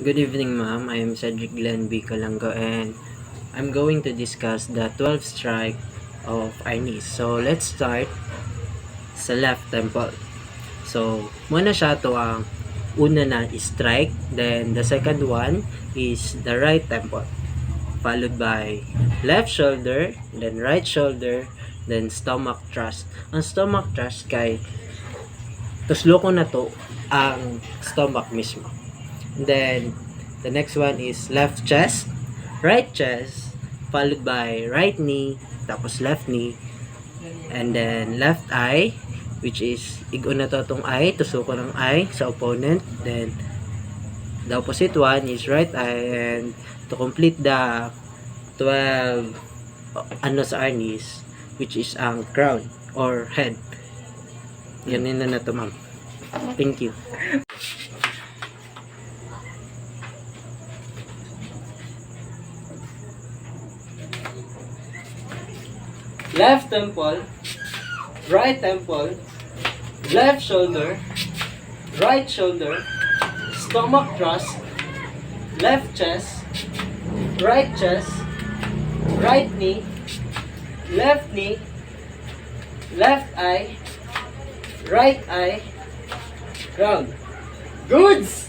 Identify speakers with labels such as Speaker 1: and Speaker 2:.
Speaker 1: Good evening, ma'am. I am Cedric Glenn B. Calango, and I'm going to discuss the 12th strike of Arnis. So, let's start sa left temple. So, muna siya to ang una na strike, then the second one is the right temple, followed by left shoulder, then right shoulder, then stomach thrust. Ang stomach thrust kay tuslo ko na to ang stomach mismo. Then, the next one is left chest, right chest, followed by right knee, tapos left knee, and then left eye, which is, igo na to itong eye, tusuko ng eye sa opponent. Then, the opposite one is right eye, and to complete the 12 sa Arnis, which is ang crown or head. Yan na to, ma'am. Thank you. Left temple, right temple, left shoulder, right shoulder, stomach thrust, left chest, right knee, left eye, right eye, ground. Goods!